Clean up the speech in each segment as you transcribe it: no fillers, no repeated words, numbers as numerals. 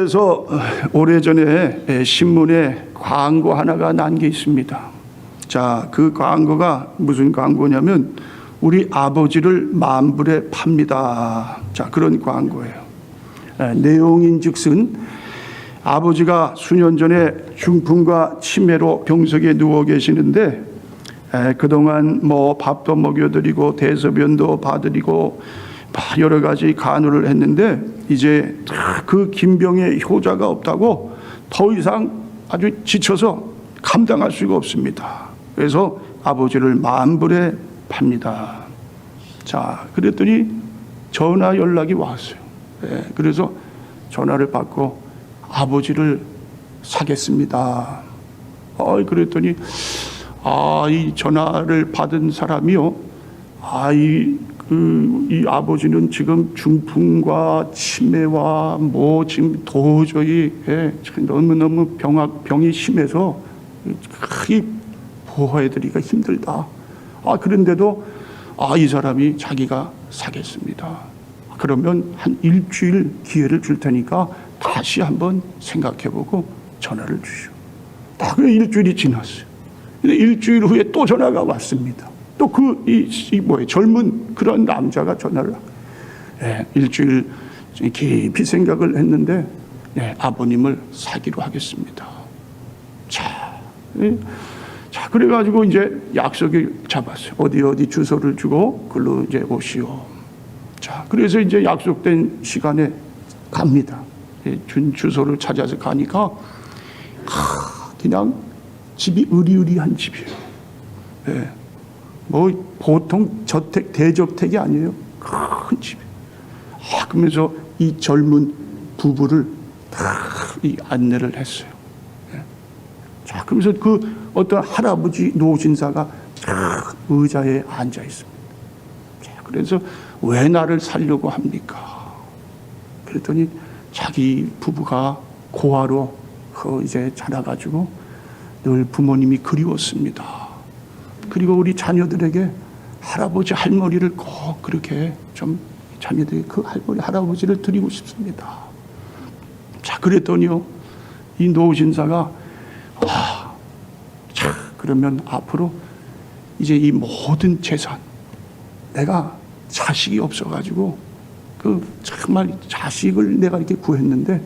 그래서 오래전에 신문에 광고 하나가 난 게 있습니다. 자, 그 광고가 무슨 광고냐면 우리 아버지를 만불에 팝니다. 자, 그런 광고예요. 내용인즉슨 아버지가 수년 전에 중풍과 치매로 병석에 누워 계시는데 그동안 뭐 밥도 먹여드리고 대소변도 봐드리고 여러 가지 간호를 했는데 이제 그 김병의 효자가 없다고 더 이상 아주 지쳐서 감당할 수가 없습니다. 그래서 아버지를 만불에 팝니다. 자, 그랬더니 전화 연락이 왔어요. 그래서 전화를 받고 아버지를 사겠습니다. 그랬더니 이 전화를 받은 사람이요, 이 아버지는 지금 중풍과 치매와 지금 도저히 너무너무 병이 심해서 크게 보호해드리기가 힘들다. 그런데도 이 사람이 자기가 사겠습니다. 그러면 한 일주일 기회를 줄 테니까 다시 한번 생각해보고 전화를 주시오. 그래 일주일이 지났어요. 근데 일주일 후에 또 전화가 왔습니다. 또 젊은 그런 남자가 전화를 일주일 깊이 생각을 했는데 아버님을 사기로 하겠습니다. 자, 그래가지고 이제 약속을 잡았어요. 어디 주소를 주고 글로 이제 오시오. 자, 그래서 이제 약속된 시간에 갑니다. 준 주소를 찾아서 가니까 그냥 집이 으리으리한 집이에요. 보통 저택 대저택이 아니에요. 큰 집이. 그러면서 이 젊은 부부를 이 안내를 했어요. 자, 그러면서 어떤 할아버지 노신사가 의자에 앉아 있습니다. 자, 그래서 왜 나를 살려고 합니까? 그랬더니 자기 부부가 고아로 이제 자라가지고 늘 부모님이 그리웠습니다. 그리고 우리 자녀들에게 할아버지 할머니를 꼭 그렇게 좀 자녀들이 그 할머니 할아버지를 드리고 싶습니다. 자, 그랬더니요, 이 노신사가 그러면 앞으로 이제 이 모든 재산, 내가 자식이 없어가지고 정말 자식을 내가 이렇게 구했는데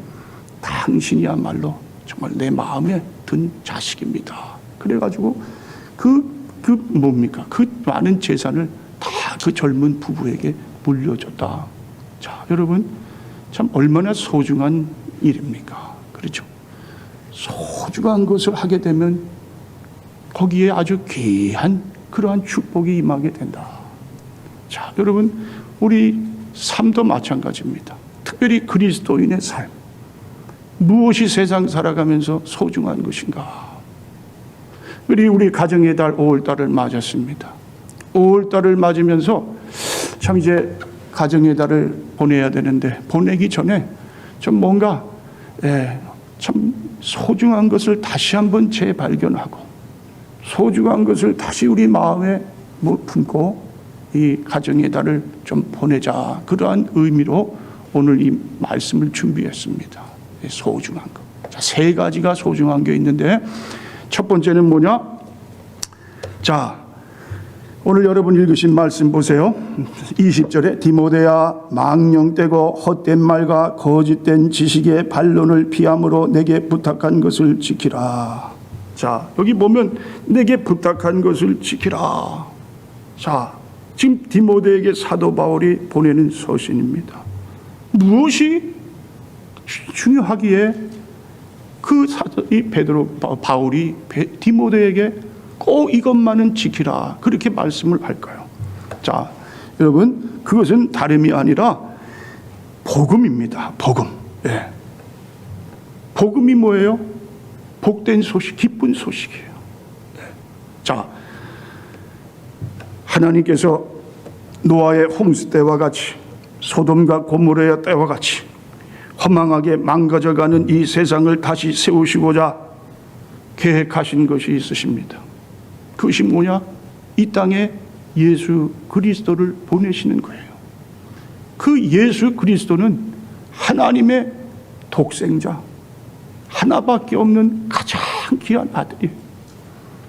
당신이야말로 정말 내 마음에 든 자식입니다. 그래가지고 뭡니까? 그 많은 재산을 다 그 젊은 부부에게 물려줬다. 자, 여러분, 참 얼마나 소중한 일입니까? 그렇죠? 소중한 것을 하게 되면 거기에 아주 귀한 그러한 축복이 임하게 된다. 자, 여러분, 우리 삶도 마찬가지입니다. 특별히 그리스도인의 삶. 무엇이 세상 살아가면서 소중한 것인가? 우리 가정의 달 5월달을 맞았습니다. 5월달을 맞으면서 참 이제 가정의 달을 보내야 되는데 보내기 전에 좀 뭔가 참 소중한 것을 다시 한번 재발견하고 소중한 것을 다시 우리 마음에 품고 이 가정의 달을 좀 보내자. 그러한 의미로 오늘 이 말씀을 준비했습니다. 소중한 것. 자, 세 가지가 소중한 게 있는데 첫 번째는 뭐냐? 자, 오늘 여러분 읽으신 말씀 보세요. 20절에 디모데야, 망령되고 헛된 말과 거짓된 지식의 반론을 피함으로 내게 부탁한 것을 지키라. 자, 여기 보면 내게 부탁한 것을 지키라. 자, 지금 디모데에게 사도 바울이 보내는 서신입니다. 무엇이 중요하기에 이 바울이 디모데에게 꼭 이것만은 지키라 그렇게 말씀을 할까요? 자, 여러분, 그것은 다름이 아니라 복음입니다. 복음. 복음이 뭐예요? 복된 소식, 기쁜 소식이에요. 자, 하나님께서 노아의 홍수 때와 같이 소돔과 고모라의 때와 같이 허망하게 망가져가는 이 세상을 다시 세우시고자 계획하신 것이 있으십니다. 그것이 뭐냐? 이 땅에 예수 그리스도를 보내시는 거예요. 그 예수 그리스도는 하나님의 독생자, 하나밖에 없는 가장 귀한 아들이에요.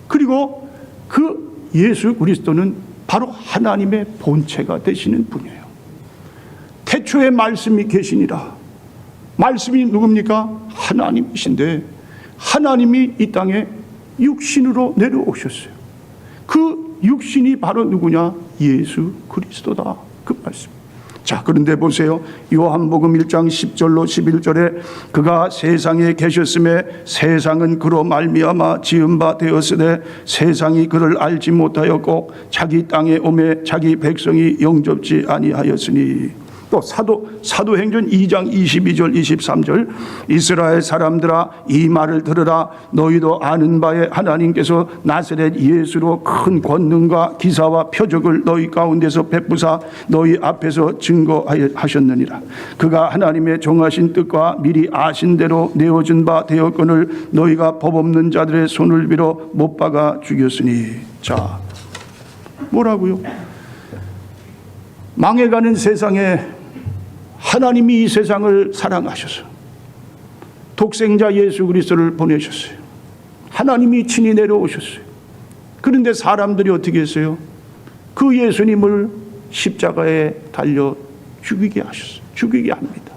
그리고 그 예수 그리스도는 바로 하나님의 본체가 되시는 분이에요. 태초에 말씀이 계시니라. 말씀이 누굽니까? 하나님이신데 하나님이 이 땅에 육신으로 내려오셨어요. 그 육신이 바로 누구냐? 예수 그리스도다. 그 말씀. 자, 그런데 보세요. 요한복음 1장 10절로 11절에 그가 세상에 계셨음에 세상은 그로 말미암아 지은 바 되었으되 세상이 그를 알지 못하였고 자기 땅에 오매 자기 백성이 영접지 아니하였으니. 또 사도행전 2장 22절 23절 이스라엘 사람들아 이 말을 들으라. 너희도 아는 바에 하나님께서 나사렛 예수로 큰 권능과 기사와 표적을 너희 가운데서 베푸사 너희 앞에서 증거하셨느니라. 그가 하나님의 정하신 뜻과 미리 아신 대로 내어준 바 되었거늘 너희가 법 없는 자들의 손을 빌어 못 박아 죽였으니. 자, 뭐라고요? 망해가는 세상에 하나님이 이 세상을 사랑하셔서 독생자 예수 그리스도를 보내셨어요. 하나님이 친히 내려오셨어요. 그런데 사람들이 어떻게 했어요? 그 예수님을 십자가에 달려 죽이게 하셨어요. 죽이게 합니다.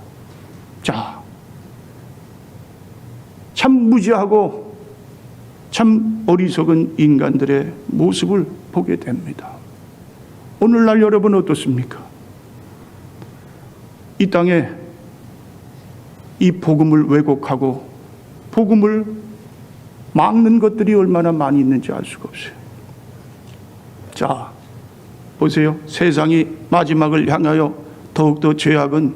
자, 참 무지하고 참 어리석은 인간들의 모습을 보게 됩니다. 오늘날 여러분 어떻습니까? 이 땅에 이 복음을 왜곡하고 복음을 막는 것들이 얼마나 많이 있는지 알 수가 없어요. 자, 보세요. 세상이 마지막을 향하여 더욱더 죄악은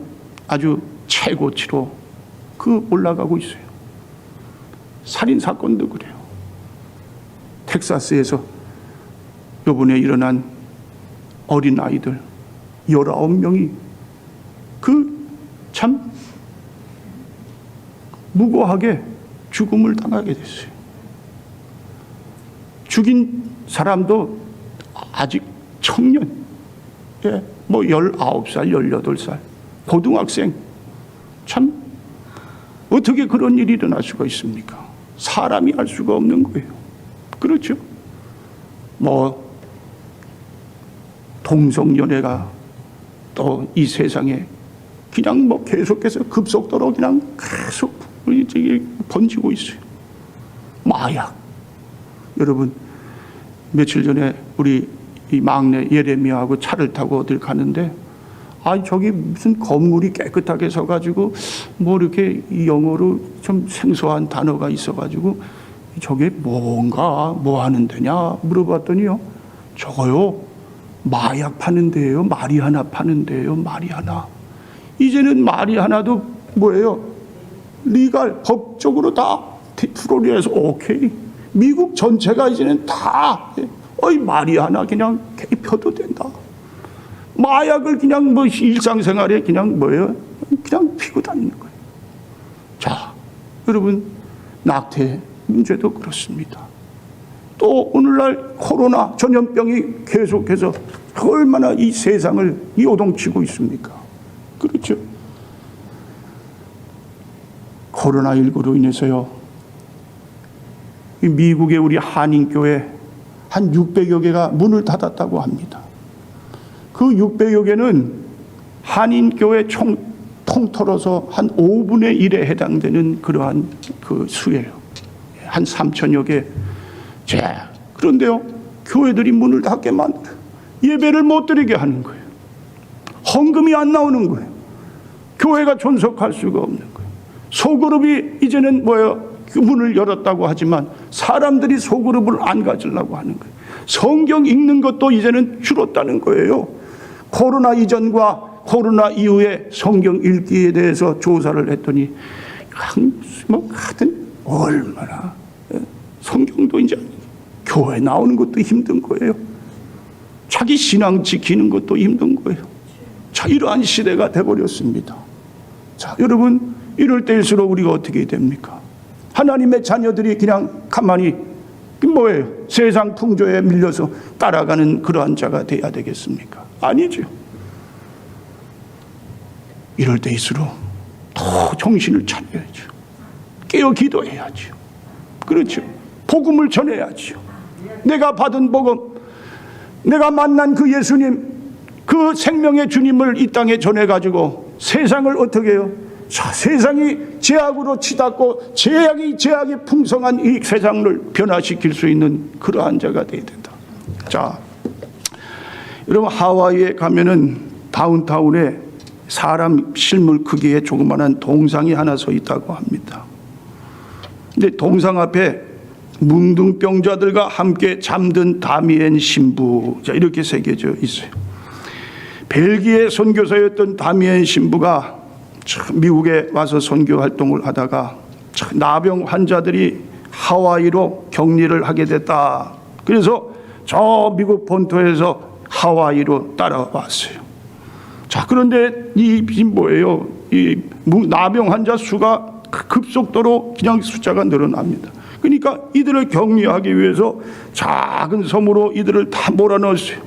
아주 최고치로 올라가고 있어요. 살인사건도 그래요. 텍사스에서 이번에 일어난 어린아이들 19명이 참 무고하게 죽음을 당하게 됐어요. 죽인 사람도 아직 청년, 뭐 19살, 18살, 고등학생. 참 어떻게 그런 일이 일어날 수가 있습니까? 사람이 할 수가 없는 거예요. 그렇죠? 뭐 동성연애가 또 이 세상에 그냥 뭐 계속해서 급속도로 그냥 계속 번지고 있어요. 마약. 여러분, 며칠 전에 우리 이 막내 예레미야하고 차를 타고 어딜 가는데 저기 무슨 건물이 깨끗하게 서가지고 뭐 이렇게 영어로 좀 생소한 단어가 있어가지고 저게 뭔가 뭐 하는 데냐 물어봤더니요, 저거요 마약 파는 데예요. 마리아나 파는 데예요. 마리아나. 이제는 마리아나도 뭐예요? 리갈 법적으로 다 플로리다에서 오케이. 미국 전체가 이제는 다 마리아나 그냥 개입해도 된다. 마약을 그냥 뭐 일상생활에 그냥 뭐예요? 그냥 피고 다니는 거예요. 자, 여러분, 낙태 문제도 그렇습니다. 또 오늘날 코로나 전염병이 계속해서 얼마나 이 세상을 요동치고 있습니까? 그렇죠? 코로나19로 인해서요, 미국의 우리 한인교회 한 600여 개가 문을 닫았다고 합니다. 그 600여 개는 한인교회 통틀어서 한 5분의 1에 해당되는 그러한 그 수예요. 한 3천여 개. 자, 그런데요, 교회들이 문을 닫게 만들어요. 예배를 못 드리게 하는 거예요. 헌금이 안 나오는 거예요. 교회가 존속할 수가 없는 거예요. 소그룹이 이제는 뭐예요? 그 문을 열었다고 하지만 사람들이 소그룹을 안 가지려고 하는 거예요. 성경 읽는 것도 이제는 줄었다는 거예요. 코로나 이전과 코로나 이후에 성경 읽기에 대해서 조사를 했더니 하여튼 얼마나 성경도 이제 교회 나오는 것도 힘든 거예요. 자기 신앙 지키는 것도 힘든 거예요. 자, 이러한 시대가 돼버렸습니다. 자, 여러분, 이럴 때일수록 우리가 어떻게 됩니까? 하나님의 자녀들이 그냥 가만히 뭐예요? 세상 풍조에 밀려서 따라가는 그러한 자가 돼야 되겠습니까? 아니죠. 이럴 때일수록 더 정신을 차려야죠. 깨어 기도해야죠. 그렇죠. 복음을 전해야죠. 내가 받은 복음, 내가 만난 그 예수님, 그 생명의 주님을 이 땅에 전해가지고 세상을 어떻게 해요? 자, 세상이 죄악으로 치닫고 죄악이 풍성한 이 세상을 변화시킬 수 있는 그러한 자가 되어야 된다. 자, 여러분 하와이에 가면은 다운타운에 사람 실물 크기의 조그마한 동상이 하나 서 있다고 합니다. 근데 동상 앞에 뭉둥병자들과 함께 잠든 다미엔 신부, 자, 이렇게 새겨져 있어요. 벨기에 선교사였던 다미엔 신부가 미국에 와서 선교 활동을 하다가 나병 환자들이 하와이로 격리를 하게 됐다. 그래서 저 미국 본토에서 하와이로 따라왔어요. 자, 그런데 이 뭐예요? 이 나병 환자 수가 급속도로 그냥 숫자가 늘어납니다. 그러니까 이들을 격리하기 위해서 작은 섬으로 이들을 다 몰아넣었어요.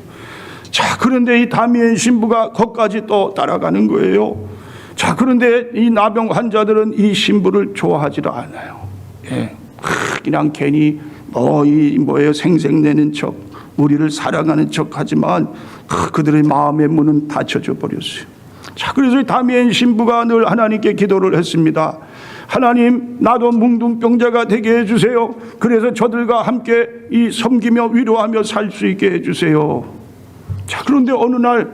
자, 그런데 이 다미엔 신부가 거기까지 또 따라가는 거예요. 자, 그런데 이 나병 환자들은 이 신부를 좋아하지 않아요. 예. 그냥 괜히 뭐예요? 생색내는 척, 우리를 사랑하는 척 하지만 그들의 마음의 문은 닫혀져 버렸어요. 자, 그래서 이 다미엔 신부가 늘 하나님께 기도를 했습니다. 하나님, 나도 뭉둥병자가 되게 해주세요. 그래서 저들과 함께 이 섬기며 위로하며 살 수 있게 해주세요. 자, 그런데 어느 날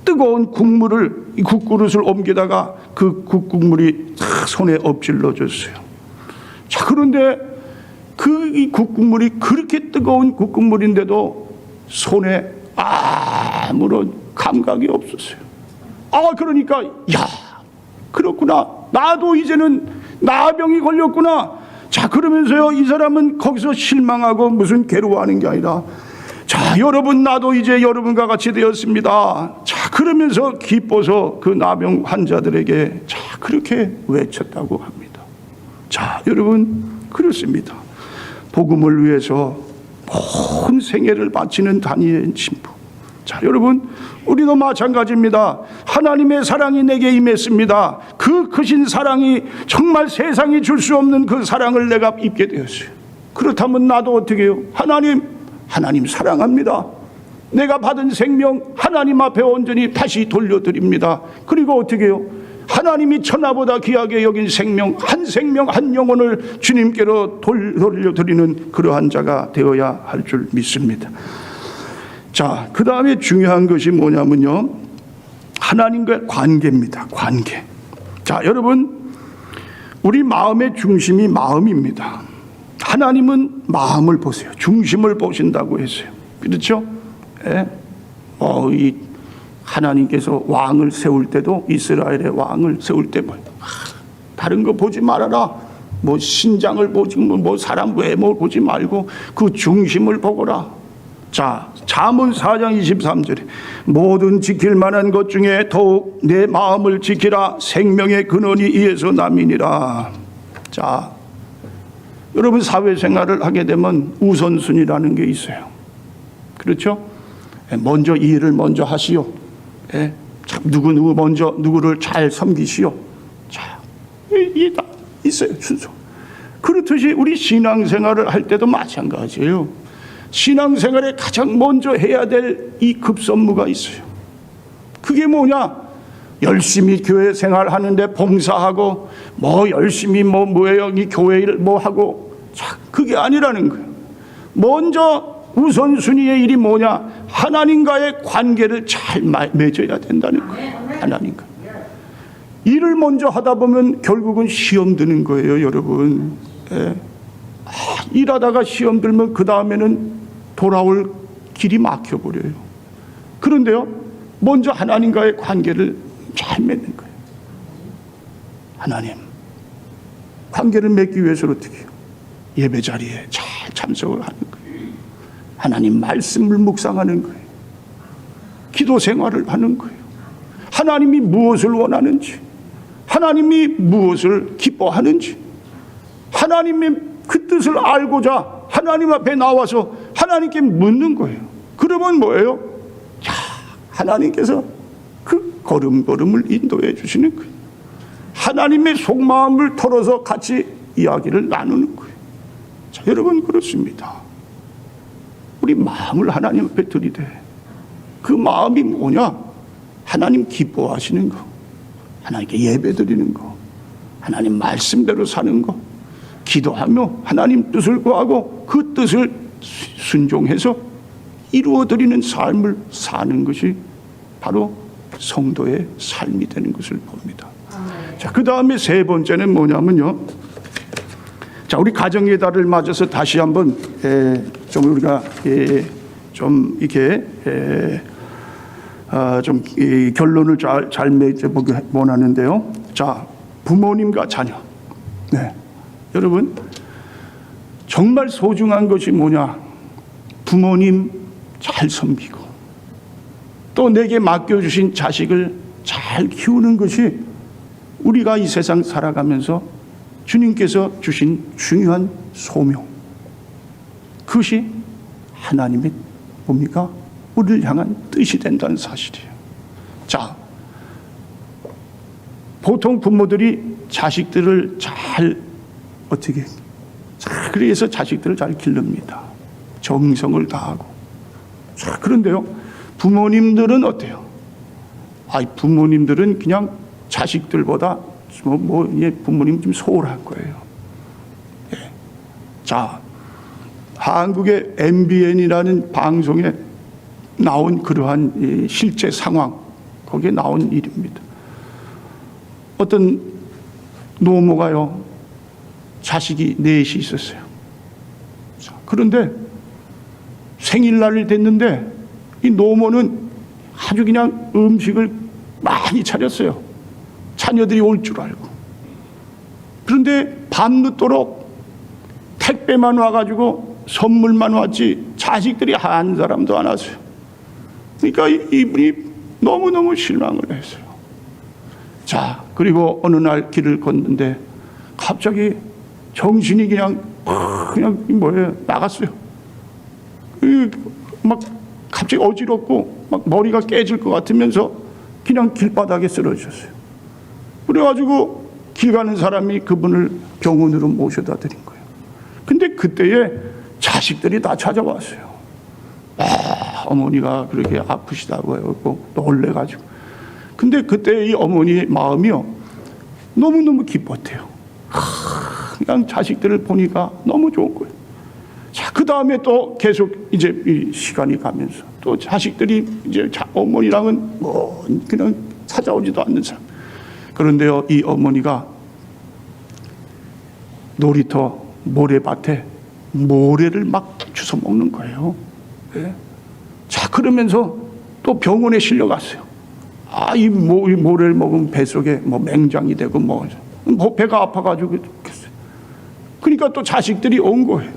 뜨거운 국물을, 이 국그릇을 옮기다가 그 국물이 손에 엎질러졌어요. 자, 그런데 이 국물이 그렇게 뜨거운 국물인데도 손에 아무런 감각이 없었어요. 그러니까 야, 그렇구나. 나도 이제는 나병이 걸렸구나. 자, 그러면서요, 이 사람은 거기서 실망하고 무슨 괴로워하는 게 아니라, 자, 여러분, 나도 이제 여러분과 같이 되었습니다. 자, 그러면서 기뻐서 그 나병 환자들에게 자, 그렇게 외쳤다고 합니다. 자, 여러분, 그렇습니다. 복음을 위해서 온 생애를 바치는 다니엘 신부. 자, 여러분, 우리도 마찬가지입니다. 하나님의 사랑이 내게 임했습니다. 그 크신 사랑이 정말 세상이 줄 수 없는 그 사랑을 내가 입게 되었어요. 그렇다면 나도 어떻게 해요? 하나님 사랑합니다. 내가 받은 생명 하나님 앞에 온전히 다시 돌려드립니다. 그리고 어떻게 해요? 하나님이 천하보다 귀하게 여긴 생명 한 영혼을 주님께로 돌려드리는 그러한 자가 되어야 할 줄 믿습니다. 자, 그 다음에 중요한 것이 뭐냐면요, 하나님과의 관계입니다. 관계. 자, 여러분, 우리 마음의 중심이 마음입니다. 하나님은 마음을 보세요. 중심을 보신다고 했어요. 그렇죠? 예? 이 하나님께서 왕을 세울 때도, 이스라엘의 왕을 세울 때 다른 거 보지 말아라. 뭐 신장을 보지, 뭐 사람 외모 보지 말고 그 중심을 보거라. 자, 잠언 4장 23절에 모든 지킬 만한 것 중에 더욱 내 마음을 지키라. 생명의 근원이 이에서 남이니라. 자, 여러분, 사회생활을 하게 되면 우선순위라는 게 있어요. 그렇죠? 먼저 이 일을 먼저 하시오. 예? 누구를 잘 섬기시오. 자, 이게 다 있어요, 순서. 그렇듯이 우리 신앙생활을 할 때도 마찬가지예요. 신앙생활에 가장 먼저 해야 될 이 급선무가 있어요. 그게 뭐냐? 열심히 교회 생활하는데 봉사하고 열심히 뭐예요? 이 교회 일 하고. 자, 그게 아니라는 거예요. 먼저 우선순위의 일이 뭐냐? 하나님과의 관계를 잘 맺어야 된다는 거예요. 하나님과. 일을 먼저 하다 보면 결국은 시험 드는 거예요, 여러분. 예. 일하다가 시험 들면 그 다음에는 돌아올 길이 막혀버려요. 그런데요, 먼저 하나님과의 관계를 잘 맺는 거예요. 하나님, 관계를 맺기 위해서는 어떻게 해요? 예배 자리에 잘 참석을 하는 거예요. 하나님 말씀을 묵상하는 거예요. 기도 생활을 하는 거예요. 하나님이 무엇을 원하는지, 하나님이 무엇을 기뻐하는지, 하나님의 그 뜻을 알고자 하나님 앞에 나와서 하나님께 묻는 거예요. 그러면 뭐예요? 하나님께서 그 걸음걸음을 인도해 주시는 거예요. 하나님의 속마음을 털어서 같이 이야기를 나누는 거예요. 자, 여러분, 그렇습니다. 우리 마음을 하나님 앞에 들이대. 그 마음이 뭐냐? 하나님 기뻐하시는 거, 하나님께 예배 드리는 거, 하나님 말씀대로 사는 거, 기도하며 하나님 뜻을 구하고 그 뜻을 순종해서 이루어드리는 삶을 사는 것이 바로 성도의 삶이 되는 것을 봅니다. 자, 그 다음에 세 번째는 뭐냐면요. 자, 우리 가정의 달을 맞아서 다시 한번 좀 우리가 좀 이렇게 좀 결론을 잘 맺어보기 원하는데요. 자, 부모님과 자녀. 네, 여러분, 정말 소중한 것이 뭐냐? 부모님 잘 섬기고 또 내게 맡겨주신 자식을 잘 키우는 것이 우리가 이 세상 살아가면서 주님께서 주신 중요한 소명. 그것이 하나님의 뭡니까? 우리를 향한 뜻이 된다는 사실이에요. 자, 보통 부모들이 자식들을 잘 어떻게 그래서 자식들을 잘 기릅니다. 정성을 다하고. 자, 그런데요, 부모님들은 어때요? 부모님들은 그냥 자식들보다 부모님 좀 소홀할 거예요. 예. 자, 한국의 MBN이라는 방송에 나온 그러한 실제 상황, 거기에 나온 일입니다. 어떤 노모가요, 자식이 넷이 있었어요. 자, 그런데 생일날이 됐는데 이 노모는 아주 그냥 음식을 많이 차렸어요. 자녀들이 올 줄 알고. 그런데 밤늦도록 택배만 와가지고 선물만 왔지 자식들이 한 사람도 안 왔어요. 그러니까 이분이 너무너무 실망을 했어요. 자, 그리고 어느 날 길을 걷는데 갑자기 정신이 그냥 나갔어요. 막 갑자기 어지럽고 막 머리가 깨질 것 같으면서 그냥 길바닥에 쓰러졌어요. 그래가지고 길 가는 사람이 그분을 병원으로 모셔다 드린 거예요. 근데 그때에 자식들이 다 찾아왔어요. 어머니가 그렇게 아프시다고 해서 놀래가지고. 근데 그때 이 어머니의 마음이요, 너무너무 기뻤대요. 그냥 자식들을 보니까 너무 좋은 거예요. 자, 그 다음에 또 계속 이제 이 시간이 가면서 또 자식들이 이제 어머니랑은 그냥 찾아오지도 않는 사람. 그런데요, 이 어머니가 놀이터 모래밭에 모래를 막 주워 먹는 거예요. 네. 자, 그러면서 또 병원에 실려갔어요. 이 모래를 먹으면 뱃속에 맹장이 되고 배가 아파가지고 그랬어요. 그러니까 또 자식들이 온 거예요.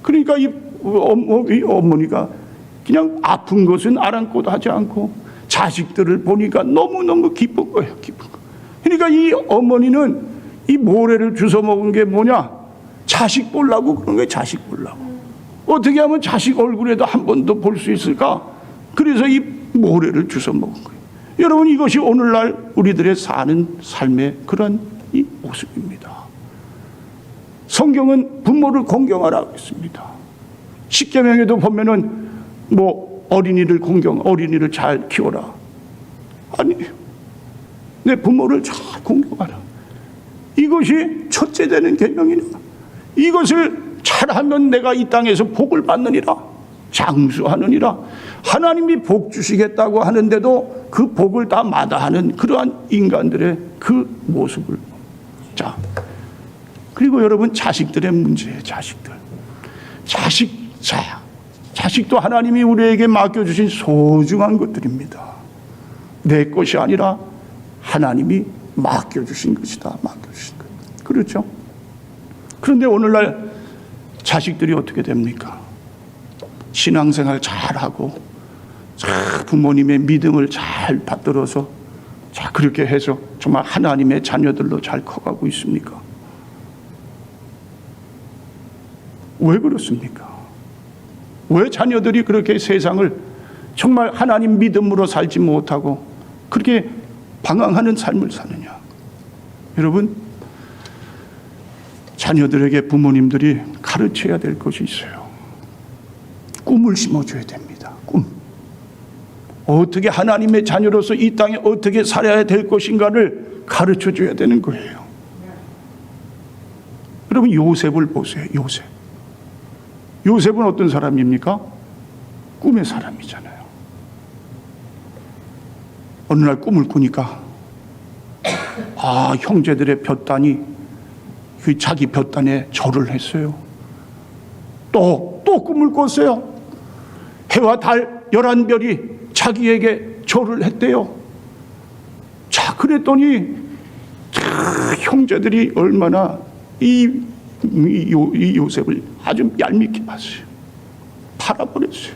그러니까 이 어머니가 그냥 아픈 것은 아랑곳 하지 않고 자식들을 보니까 너무너무 기쁜 거예요. 기쁜 거. 그러니까 이 어머니는 이 모래를 주워 먹은 게 뭐냐? 자식 보려고 그런 거예요. 자식 보려고. 어떻게 하면 자식 얼굴에도 한 번 더 볼 수 있을까? 그래서 이 모래를 주워 먹은 거예요. 여러분, 이것이 오늘날 우리들의 사는 삶의 그런 이 모습입니다. 성경은 부모를 공경하라고 했습니다. 십계명에도 보면은 어린이를 어린이를 잘 키워라. 아니에요. 내 부모를 잘 공경하라. 이것이 첫째 되는 계명이라. 이것을 잘하면 내가 이 땅에서 복을 받느니라. 장수하느니라. 하나님이 복 주시겠다고 하는데도 그 복을 다 마다하는 그러한 인간들의 그 모습을. 자, 그리고 여러분, 자식들의 문제예요. 자식도 하나님이 우리에게 맡겨주신 소중한 것들입니다. 내 것이 아니라 하나님이 맡겨주신 것이다. 맡겨주신 것. 그렇죠? 그런데 오늘날 자식들이 어떻게 됩니까? 신앙생활 잘하고 부모님의 믿음을 잘 받들어서 그렇게 해서 정말 하나님의 자녀들로 잘 커가고 있습니까? 왜 그렇습니까? 왜 자녀들이 그렇게 세상을 정말 하나님 믿음으로 살지 못하고 그렇게 방황하는 삶을 사느냐? 여러분, 자녀들에게 부모님들이 가르쳐야 될 것이 있어요. 꿈을 심어줘야 됩니다. 꿈. 어떻게 하나님의 자녀로서 이 땅에 어떻게 살아야 될 것인가를 가르쳐줘야 되는 거예요. 여러분, 요셉을 보세요. 요셉은 어떤 사람입니까? 꿈의 사람이잖아요. 어느 날 꿈을 꾸니까 형제들의 볕단이 그 자기 볕단에 절을 했어요. 또 꿈을 꿨어요. 해와 달 11별이 자기에게 절을 했대요. 자, 그랬더니 형제들이 얼마나 이 요셉을 아주 얄밉게 봤어요. 팔아버렸어요.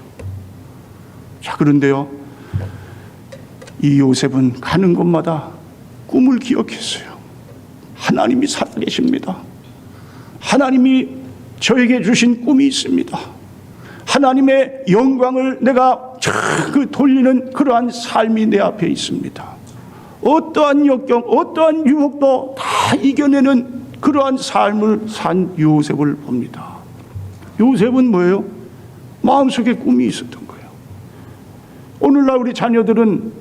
자, 그런데요, 이 요셉은 가는 곳마다 꿈을 기억했어요. 하나님이 살아계십니다. 하나님이 저에게 주신 꿈이 있습니다. 하나님의 영광을 내가 돌리는 그러한 삶이 내 앞에 있습니다. 어떠한 역경, 어떠한 유혹도 다 이겨내는 그러한 삶을 산 요셉을 봅니다. 요셉은 뭐예요? 마음속에 꿈이 있었던 거예요. 오늘날 우리 자녀들은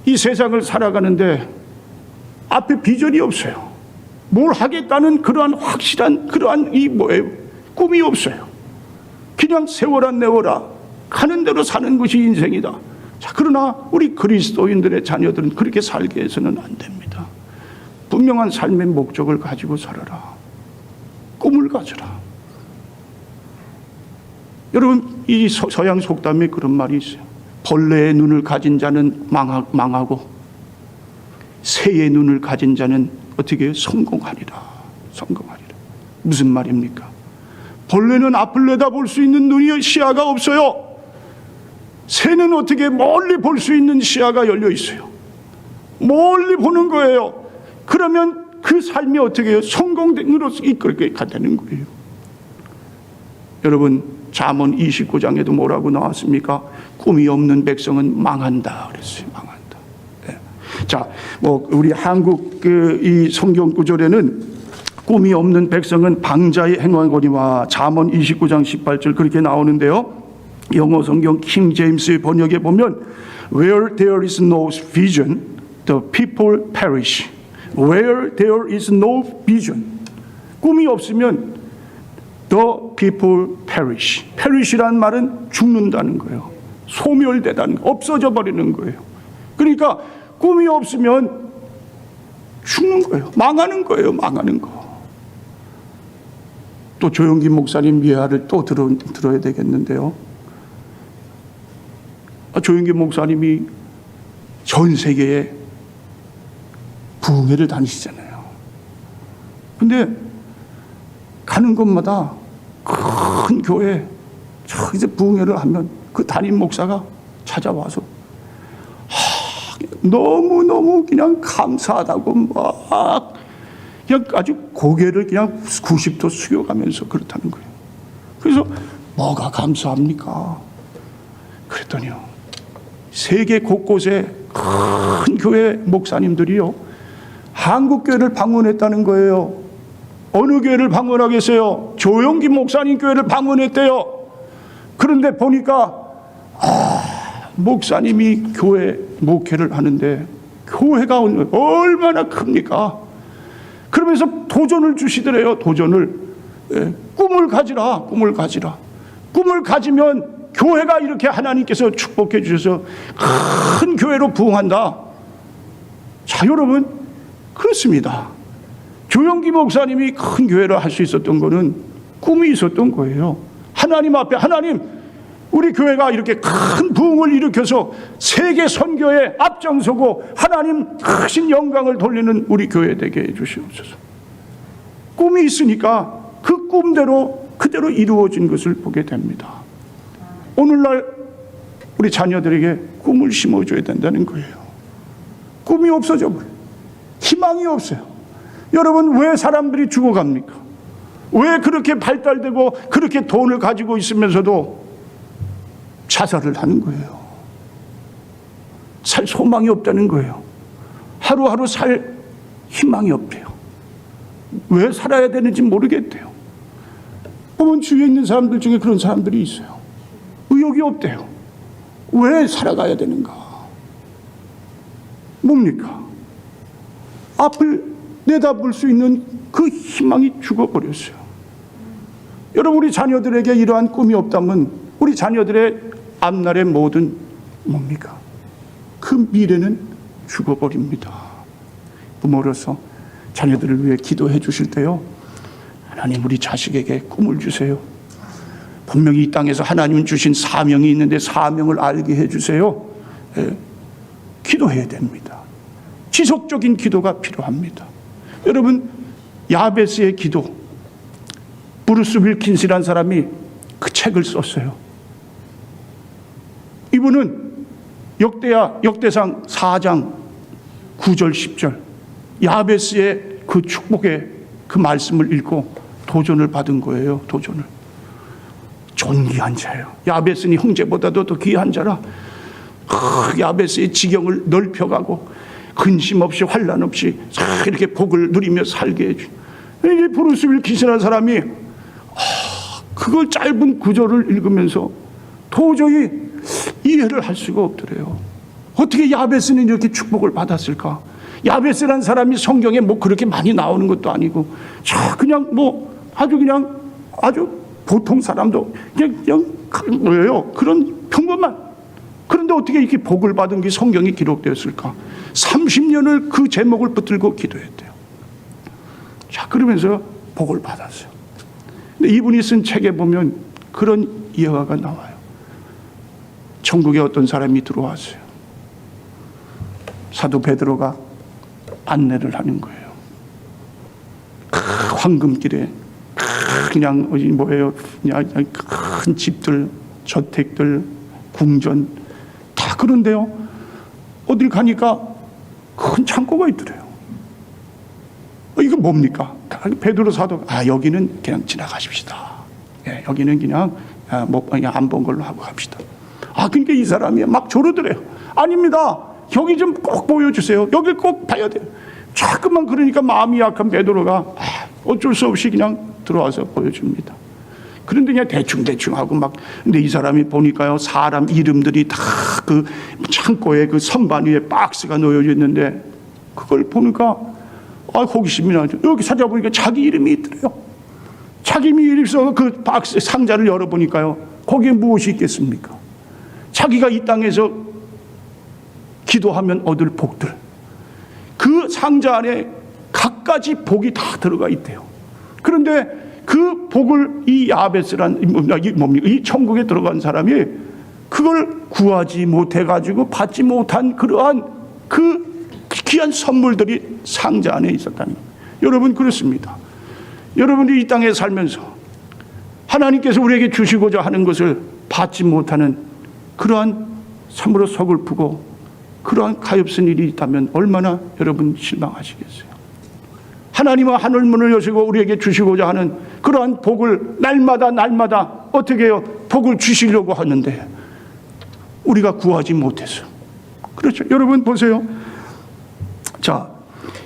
이 세상을 살아가는데 앞에 비전이 없어요. 뭘 하겠다는 그러한 확실한 그러한 꿈이 없어요. 그냥 세워라 내워라 가는 대로 사는 것이 인생이다. 자, 그러나 우리 그리스도인들의 자녀들은 그렇게 살게 해서는 안 됩니다. 분명한 삶의 목적을 가지고 살아라. 꿈을 가져라. 여러분, 이 서양 속담에 그런 말이 있어요. 벌레의 눈을 가진 자는 망하고 새의 눈을 가진 자는 어떻게 해요? 성공하리라. 무슨 말입니까? 벌레는 앞을 내다볼 수 있는 눈이 시야가 없어요. 새는 어떻게 멀리 볼 수 있는 시야가 열려 있어요. 멀리 보는 거예요. 그러면 그 삶이 어떻게 해요? 성공으로서 이끌게 되는 거예요. 여러분, 잠언 29장에도 뭐라고 나왔습니까? 꿈이 없는 백성은 망한다 그랬어요. 망한다. 네. 자, 우리 한국 이 성경 구절에는 꿈이 없는 백성은 방자에 행하거니와 잠언 29장 18절 그렇게 나오는데요. 영어 성경 킹 제임스의 번역에 보면 Where there is no vision, the people perish. Where there is no vision. 꿈이 없으면 the people perish. perish란 말은 죽는다는 거예요. 소멸되다는 거, 없어져 버리는 거예요. 그러니까 꿈이 없으면 죽는 거예요. 망하는 거예요. 망하는 거. 또 조영기 목사님 예화를 또 들어야 되겠는데요. 조영기 목사님이 전 세계에 부흥회를 다니시잖아요. 근데 가는 곳마다 큰 교회 저기서 부흥회를 하면 그 담임 목사가 찾아와서 너무너무 그냥 감사하다고 막 그냥 아주 고개를 그냥 90도 숙여가면서 그렇다는 거예요. 그래서 뭐가 감사합니까? 그랬더니요, 세계 곳곳에 큰 교회 목사님들이요 한국 교회를 방문했다는 거예요. 어느 교회를 방문하겠어요? 조영기 목사님 교회를 방문했대요. 그런데 보니까 목사님이 교회 목회를 하는데 교회가 얼마나 큽니까? 그러면서 도전을 주시더래요. 도전을. 꿈을 가지라. 꿈을 가지라. 꿈을 가지면 교회가 이렇게 하나님께서 축복해 주셔서 큰 교회로 부흥한다. 자, 여러분, 그렇습니다. 조영기 목사님이 큰 교회를 할 수 있었던 거는 꿈이 있었던 거예요. 하나님 앞에, 하나님, 우리 교회가 이렇게 큰 부흥을 일으켜서 세계 선교에 앞장서고 하나님 크신 영광을 돌리는 우리 교회 되게 해주시옵소서. 꿈이 있으니까 그 꿈대로 그대로 이루어진 것을 보게 됩니다. 오늘날 우리 자녀들에게 꿈을 심어줘야 된다는 거예요. 꿈이 없어져 버려요. 희망이 없어요. 여러분, 왜 사람들이 죽어갑니까? 왜 그렇게 발달되고 그렇게 돈을 가지고 있으면서도 자살을 하는 거예요? 살 소망이 없다는 거예요. 하루하루 살 희망이 없대요. 왜 살아야 되는지 모르겠대요. 보면 주위에 있는 사람들 중에 그런 사람들이 있어요. 의욕이 없대요. 왜 살아가야 되는가? 뭡니까? 앞을 내다볼 수 있는 그 희망이 죽어버렸어요. 여러분, 우리 자녀들에게 이러한 꿈이 없다면 우리 자녀들의 앞날의 모든 뭡니까? 그 미래는 죽어버립니다. 부모로서 자녀들을 위해 기도해 주실 때요, 하나님 우리 자식에게 꿈을 주세요. 분명히 이 땅에서 하나님 주신 사명이 있는데 사명을 알게 해 주세요. 기도해야 됩니다. 지속적인 기도가 필요합니다. 여러분, 야베스의 기도, 브루스 윌킨스라는 사람이 그 책을 썼어요. 이분은 역대상 4장 9절 10절 야베스의 그 축복의 그 말씀을 읽고 도전을 받은 거예요. 도전을. 존귀한 자예요. 야베스는 형제보다도 더 귀한 자라. 야베스의 지경을 넓혀가고 근심 없이 환난 없이 이렇게 복을 누리며 살게 해준 이 브루스 윌킨스라는 사람이 그걸 짧은 구절을 읽으면서 도저히 이해를 할 수가 없더래요. 어떻게 야베스는 이렇게 축복을 받았을까? 야베스라는 사람이 성경에 뭐 그렇게 많이 나오는 것도 아니고 그냥 뭐 아주 보통 사람도 그냥 뭐예요? 그런 평범한. 그런데 어떻게 이렇게 복을 받은 게 성경에 기록되었을까? 30년을 그 제목을 붙들고 기도했대요. 자, 그러면서 복을 받았어요. 근데 이분이 쓴 책에 보면 그런 예화가 나와요. 천국에 어떤 사람이 들어왔어요. 사도 베드로가 안내를 하는 거예요. 황금길에 그냥 뭐예요? 그냥 큰 집들, 저택들, 궁전 다 그런데요. 어딜 가니까 큰 창고가 있더래요. 이거 뭡니까? 베드로 사도가 여기는 그냥 지나가십시다. 여기는 그냥 안 본 걸로 하고 갑시다. 그러니까 이 사람이 막 조르더래요. 아닙니다. 여기 좀 꼭 보여주세요. 여길 꼭 봐야 돼요. 자꾸만 그러니까 마음이 약한 베드로가 어쩔 수 없이 그냥 들어와서 보여줍니다. 그런데 그냥 대충 하고 막. 근데 이 사람이 보니까요, 사람 이름들이 다 그 창고에 그 선반 위에 박스가 놓여져 있는데 그걸 보니까 호기심이 나죠. 여기 찾아보니까 자기 이름이 있더래요. 자기 이름이 있어서 그 박스 상자를 열어보니까요, 거기에 무엇이 있겠습니까? 자기가 이 땅에서 기도하면 얻을 복들, 그 상자 안에 갖가지 복이 다 들어가 있대요. 그런데 그 복을 이 야베스란 이 천국에 들어간 사람이 그걸 구하지 못해가지고 받지 못한 그러한 그 귀한 선물들이 상자 안에 있었다는 거예요. 여러분, 그렇습니다. 여러분이 이 땅에 살면서 하나님께서 우리에게 주시고자 하는 것을 받지 못하는 그러한 참으로 서글프고 그러한 가엾은 일이 있다면 얼마나 여러분 실망하시겠어요. 하나님은 하늘 문을 여시고 우리에게 주시고자 하는 그러한 복을 날마다 어떻게 해요? 복을 주시려고 하는데 우리가 구하지 못해서. 그렇죠. 여러분 보세요. 자,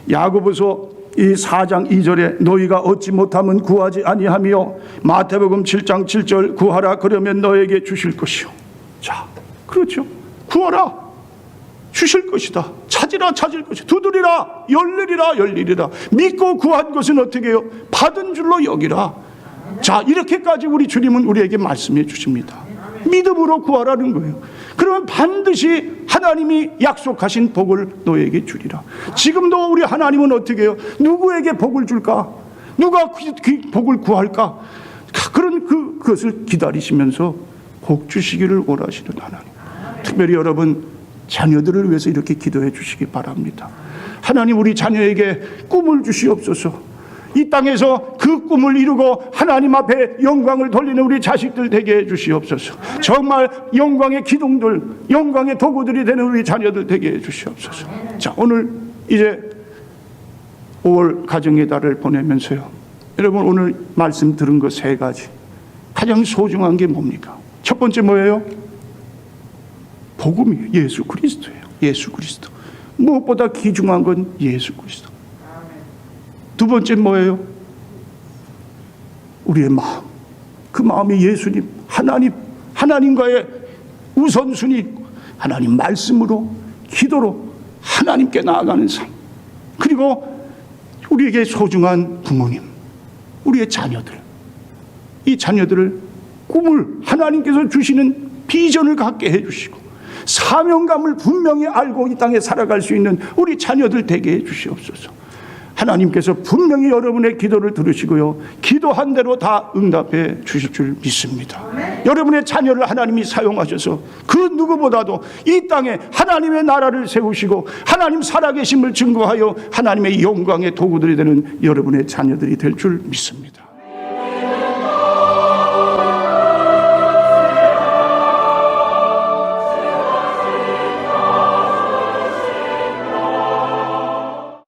야고보서 이 4장 2절에 너희가 얻지 못하면 구하지 아니하며 마태복음 7장 7절 구하라 그러면 너에게 주실 것이요. 자, 그렇죠. 구하라 주실 것이다. 찾으라 찾을 것이다. 두드리라 열리리라. 믿고 구한 것은 어떻게 해요? 받은 줄로 여기라. 자, 이렇게까지 우리 주님은 우리에게 말씀해 주십니다. 믿음으로 구하라는 거예요. 그러면 반드시 하나님이 약속하신 복을 너에게 주리라. 지금도 우리 하나님은 어떻게 해요? 누구에게 복을 줄까? 누가 그 복을 구할까? 그런 그것을 기다리시면서 복 주시기를 원하시는 하나님. 특별히 여러분 자녀들을 위해서 이렇게 기도해 주시기 바랍니다. 하나님, 우리 자녀에게 꿈을 주시옵소서. 이 땅에서 그 꿈을 이루고 하나님 앞에 영광을 돌리는 우리 자식들 되게 해 주시옵소서. 정말 영광의 기둥들, 영광의 도구들이 되는 우리 자녀들 되게 해 주시옵소서. 자, 오늘 이제 5월 가정의 달을 보내면서요, 여러분 오늘 말씀 들은 거 3가지 가장 소중한 게 뭡니까? 첫 번째 뭐예요? 복음이에요. 예수 그리스도예요. 예수 그리스도. 무엇보다 귀중한 건 예수 그리스도. 두 번째 뭐예요? 우리의 마음. 그 마음이 예수님, 하나님과의 우선순위, 하나님 말씀으로, 기도로 하나님께 나아가는 삶. 그리고 우리에게 소중한 부모님, 우리의 자녀들. 이 자녀들을 꿈을 하나님께서 주시는 비전을 갖게 해주시고 사명감을 분명히 알고 이 땅에 살아갈 수 있는 우리 자녀들 되게 해주시옵소서. 하나님께서 분명히 여러분의 기도를 들으시고요, 기도한 대로 다 응답해 주실 줄 믿습니다. 여러분의 자녀를 하나님이 사용하셔서 그 누구보다도 이 땅에 하나님의 나라를 세우시고 하나님 살아계심을 증거하여 하나님의 영광의 도구들이 되는 여러분의 자녀들이 될 줄 믿습니다.